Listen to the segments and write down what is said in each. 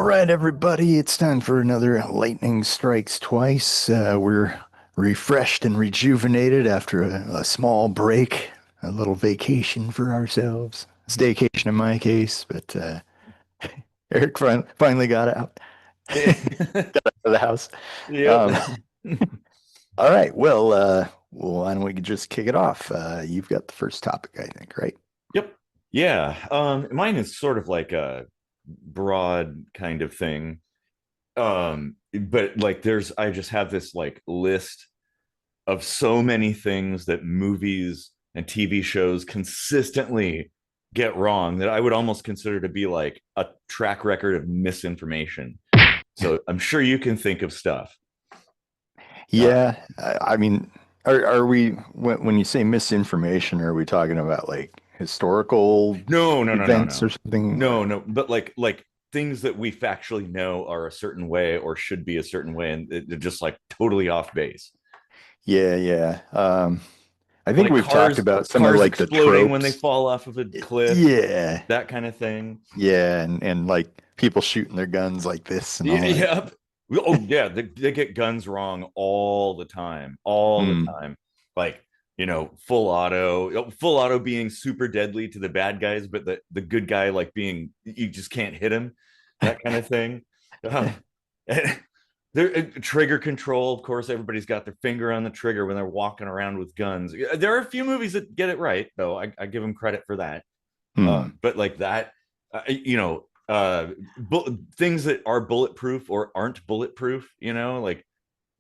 All right, everybody, it's time for another Lightning Strikes Twice. We're refreshed and rejuvenated after a small break, a little vacation for ourselves. Staycation in my case, but Eric finally got out, got out of the house. Yep. Um, all right, well, why don't we just kick it off? You've got the first topic, I think, right? Yep. Yeah. Mine is sort of like a broad kind of thing. But like I just have this like list of so many things that movies and TV shows consistently get wrong that I would almost consider to be like a track record of misinformation. So I'm sure you can think of stuff. Uh, Yeah, I mean, are we when you say misinformation, are we talking about like historical no, no, no, no, events no. or something? No, no, but like things that we factually know are a certain way or should be a certain way, and they're just like totally off base. Yeah, yeah. I think Like we've talked cars, about some of cars like the exploding when they tropes. fall off of a cliff, Yeah, that kind of thing. yeah, and like people shooting their guns like this and Yeah, all that. yeah. Oh yeah, they get guns wrong all the Mm, time. Like full auto being super deadly to the bad guys, but the good guy like being you just can't hit him, that kind of thing. Um, there, trigger control, of course, everybody's got their finger on the trigger when they're walking around with guns. There are a few movies that get it right, though. I give them credit for that. hmm. But like that, things that are bulletproof or aren't bulletproof, like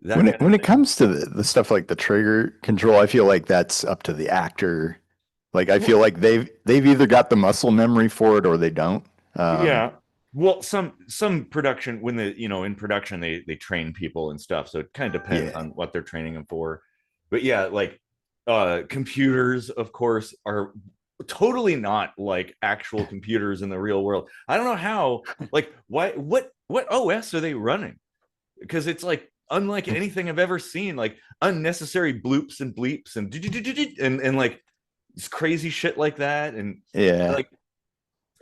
that When kind it of when it thing. comes to the stuff like the trigger control, I feel like that's up to the actor. Like I feel Well, like they've either got the muscle memory for it or they don't. Um, yeah. Well, some production when in production they train people and stuff, so it kind of depends yeah. on what they're training them for. But yeah, like computers, of course, are totally not like actual computers in the real world. I don't know how, like, why, what OS are they running? Because it's like unlike anything I've ever seen, like unnecessary bloops and bleeps and like it's crazy shit like that. And Yeah. like,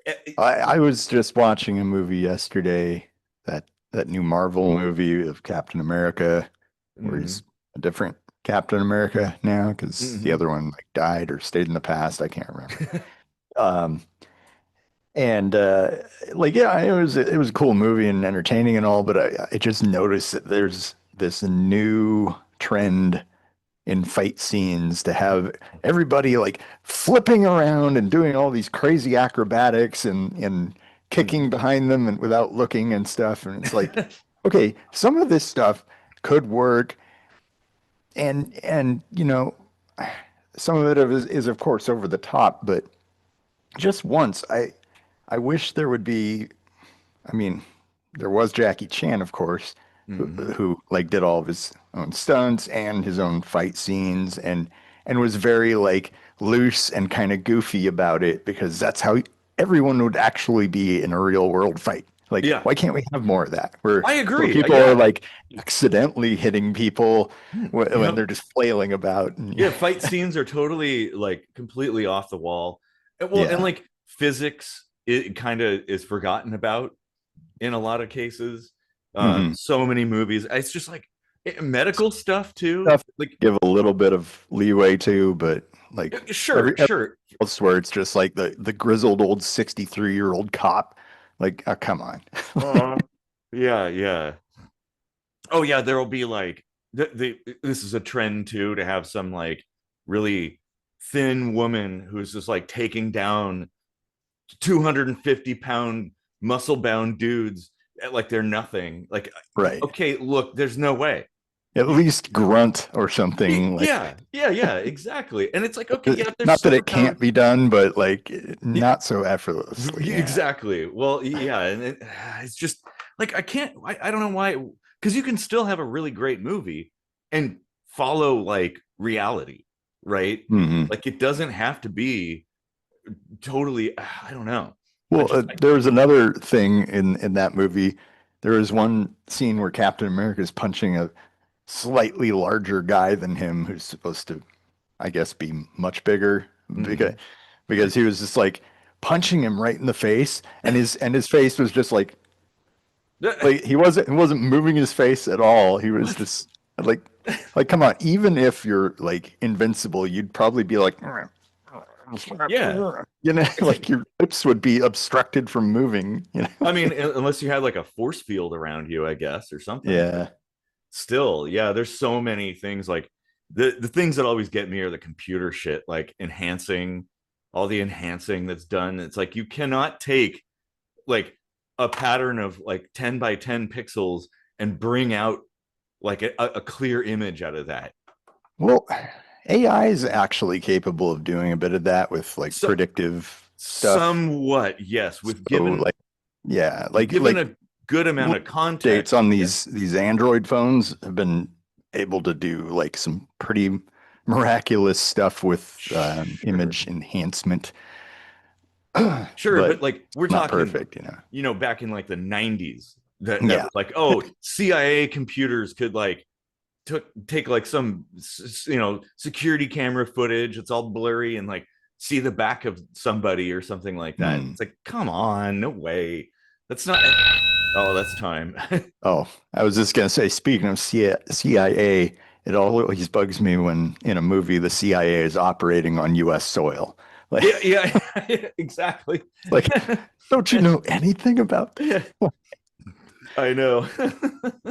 eh, I was just watching a movie yesterday, that new Marvel movie of Captain America, where he's mm, a different Captain America now because the mm-hmm. other one like died or stayed in the past. I can't remember. Um, and like yeah, it was a cool movie and entertaining and all, but I just noticed that there's this new trend in fight scenes to have everybody like flipping around and doing all these crazy acrobatics and kicking Mm-hmm. behind them and without looking and stuff. And it's like, okay, some of this stuff could work, and some of it is of course over the top, but just once, I wish there would be. I mean, there was Jackie Chan, of course, who, Mm-hmm. who like did all of his own stunts and his own fight scenes and was very like loose and kind of goofy about it because that's how everyone would actually be in a real world fight. Like, Yeah, why can't we have more of that? Where I where agree. people are Yeah. like accidentally hitting people when Yep. they're just flailing about. And, Yeah, fight scenes are totally like completely off the wall. And yeah. like physics, it kind of is forgotten about in a lot of cases. Hmm. So many movies. It's just like medical stuff too. Stuff Like, give a little bit of leeway to, but like sure, every sure. else where it's just like the grizzled old 63-year-old cop. Like, come on. Uh, yeah, yeah. Oh yeah, there will be like this is a trend too to have some like really thin woman who's just like taking down 250-pound muscle bound dudes like they're nothing. Like, Right. okay, look, there's no way. At You, least grunt or something. Like, yeah, yeah, yeah, exactly. And it's like, okay, yeah, they're not that it superpowered. can't be done, but like Yeah, not so effortlessly. Yeah. exactly. Well, yeah, and it's just like I don't know why, because you can still have a really great movie and follow like reality, right? Hmm. Like it doesn't have to be totally. I don't know. I Well, just there was another thing in that movie. There was one scene where Captain America is punching a slightly larger guy than him, who's supposed to, I guess, be much bigger because mhm. because he was just like punching him right in the face, and his face was just like Like he wasn't moving his face at all. He was What? just like come on, even if you're like invincible, you'd probably be like Yeah, like your lips would be obstructed from moving, I mean, unless you had like a force field around you, I guess, or something. But Yeah. still, yeah, there's so many things like the things that always get me are the computer shit, like enhancing, all the enhancing that's done. It's like you cannot take like a pattern of like 10 by 10 pixels and bring out like a clear image out of that. Well, AI is actually capable of doing a bit of that with like So predictive stuff. somewhat, yes, with So given like yeah, given a good amount of dates context. on Yeah. these Android phones have been able to do like some pretty miraculous stuff with Sure. image enhancement, Sure, but but like we're not talking, perfect, back in like the 90s, that Yeah. was like, oh, CIA computers could like take like some security camera footage. It's all blurry and like see the back of somebody or something like that. Hmm. It's like, come on, no way. That's not. Oh, that's time. Oh, I was just gonna say, speaking of CIA, it always bugs me when in a movie the CIA is operating on U.S. soil. Like, Yeah, yeah, exactly. like, don't you know anything about this? Yeah, I know.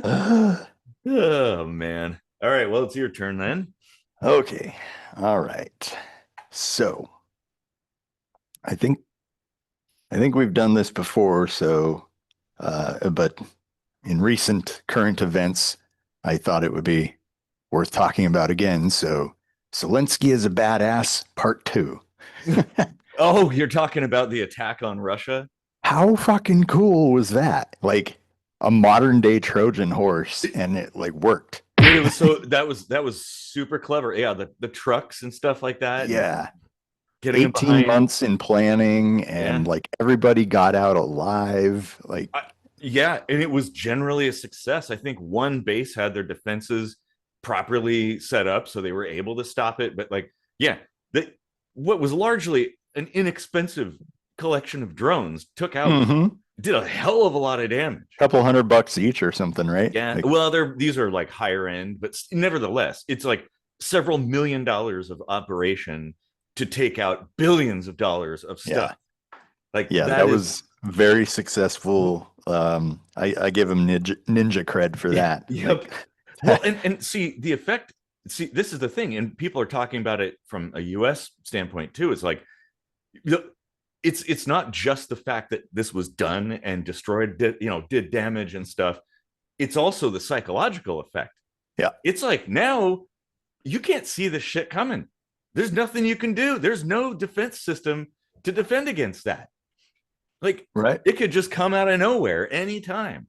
Uh, Oh man. All right, well, it's your turn then. okay, all right. So I think we've done this before. So, but in recent current events, I thought it would be worth talking about again. So, Zelenskyy is a badass, part two. Oh, you're talking about the attack on Russia? How fucking cool was that? Like a modern day Trojan horse, and it like worked. Dude, it was so that was super clever. Yeah, the trucks and stuff like that, and Yeah. getting them 18 behind. months in planning, and Yeah. like everybody got out alive. Like, I, yeah, and it was generally a success. I think one base had their defenses properly set up, so they were able to stop it. But like, yeah, what was largely an inexpensive collection of drones took out mm-hmm. did a hell of a lot of damage. Couple $100 each or something, right? Yeah, Like, well, these are like higher end, but nevertheless, it's like several $1 million of operation to take out billions of dollars of yeah. stuff. Like Yeah, that that is, was very successful. I give him ninja cred for yeah, that. yep. Like, Well, and see the effect. See, this is the thing, and people are talking about it from a U.S. standpoint too. It's like it's not just the fact that this was done and destroyed, did damage and stuff. It's also the psychological effect. yeah, It's like now you can't see the shit coming. There's nothing you can do. There's no defense system to defend against that. Like right. it could just come out of nowhere anytime,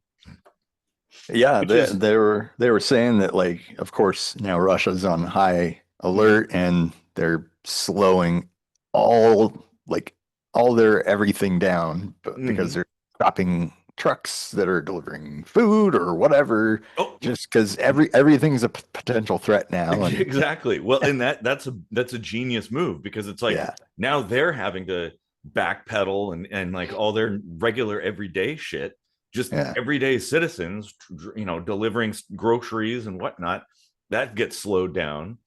Yeah, which is they were saying that like of course now Russia's on high alert and they're slowing all like all their everything down because mm-hmm. they're stopping trucks that are delivering food or whatever Oh, just because everything's a potential threat now and exactly. Well, and that's a genius move because it's like yeah, now they're having to backpedal and like all their regular everyday shit, just yeah. everyday citizens, delivering groceries and whatnot, that gets slowed down.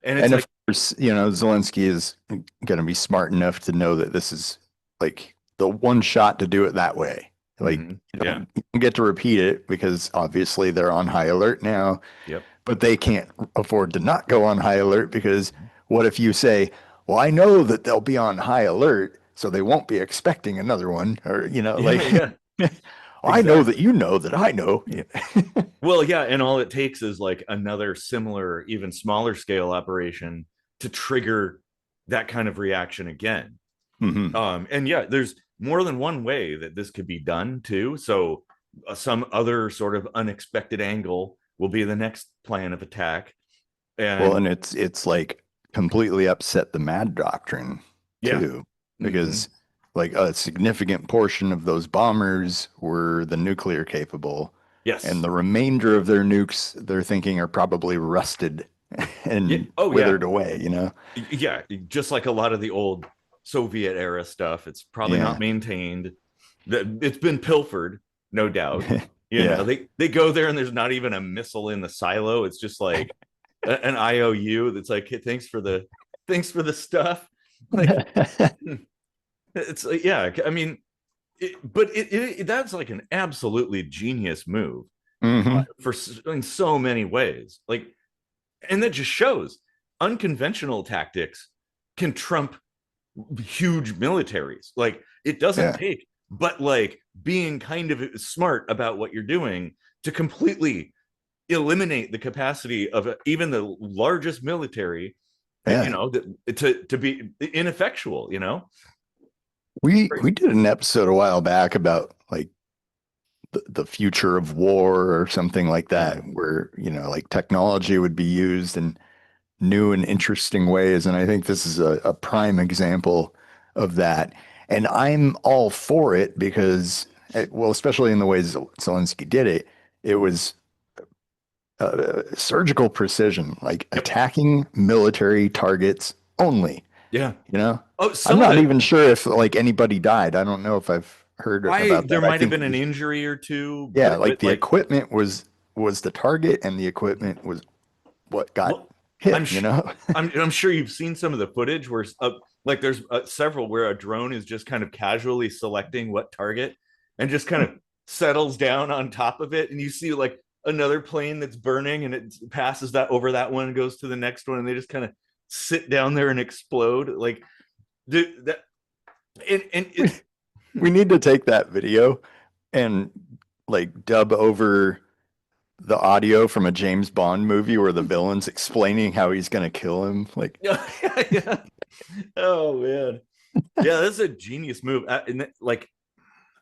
And it's And like, of course, Zelensky is going to be smart enough to know that this is like the one shot to do it that way. Like mm-hmm, you yeah, don't, you don't get to repeat it because obviously they're on high alert now, yep. but they can't afford to not go on high alert because what if you say, well, I know that they'll be on high alert, so they won't be expecting another one, or Yeah, yeah, I know exactly. that you know that I know. Well, yeah, and all it takes is like another similar, even smaller scale operation to trigger that kind of reaction again. hmm And yeah, there's more than one way that this could be done too. So some other sort of unexpected angle will be the next plan of attack. Well, And and it's like completely upset the MAD doctrine yeah, too, mm-hmm, because like a significant portion of those bombers were the nuclear capable, and yes, the remainder of their nukes they're thinking are probably rusted yeah, and oh yeah, withered away. yeah, just like a lot of the old Soviet era stuff, it's probably not Yeah. maintained. It's been pilfered, no doubt. You know, Yeah. they go there and there's not even a missile in the silo. It's just like an IOU that's like, hey, thanks for the stuff. Like it's like, yeah, I mean, that's like an absolutely genius move Hmm. for in so many ways. Like, and that just shows unconventional tactics can trump huge militaries. Like, it doesn't Yeah. take, but like being kind of smart about what you're doing to completely eliminate the capacity of even the largest military, Yeah. to be ineffectual, you know. We did an episode a while back about like the future of war or something like that, Yeah, where, like technology would be used in new and interesting ways. And I think this is a prime example of that. And I'm all for it because, well, especially in the ways Zelensky did it, it was surgical precision, like yep, attacking military targets only, yeah. you know? Oh, I'm some of not the even sure if like anybody died. I don't know if I've heard I about there that. I might have think been it an was, injury or two, yeah, like but the like, equipment was the target and the equipment was what got well, I'm hit, you sh- know? I'm sure you've seen some of the footage where like there's several where a drone is just kind of casually selecting what target and just kind of settles down on top of it, and you see like another plane that's burning, and it passes that over that one, goes to the next one, and they just kind of sit down there and explode. Like, that, and We it's we need to take that video and like dub over the audio from a James Bond movie where the villain's explaining how he's gonna kill him. Like, yeah, yeah. Oh man, yeah, that's a genius move. And like,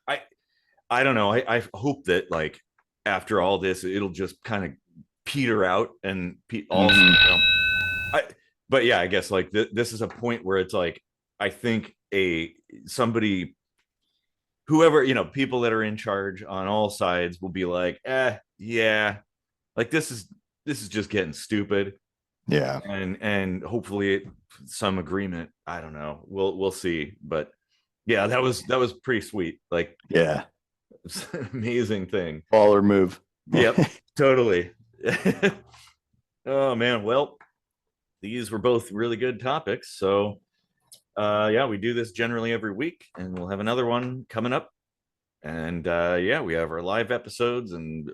I I don't know. I hope that like after all this, it'll just kind of peter out and all. mhm. I but yeah, I guess like this is a point where it's like I think a somebody whoever, people that are in charge on all sides will be like, yeah, like this is just getting stupid, Yeah, and hopefully some agreement. I don't know. We'll see, but yeah, that was pretty sweet. Like, yeah. it's an amazing thing. Baller move. Yep, totally. Oh man, well, these were both really good topics. So, yeah, we do this generally every week, and we'll have another one coming up. And yeah, we have our live episodes and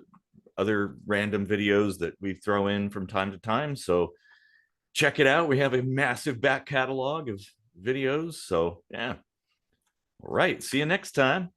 other random videos that we throw in from time to time. So check it out. We have a massive back catalog of videos. So yeah. All right. See you next time.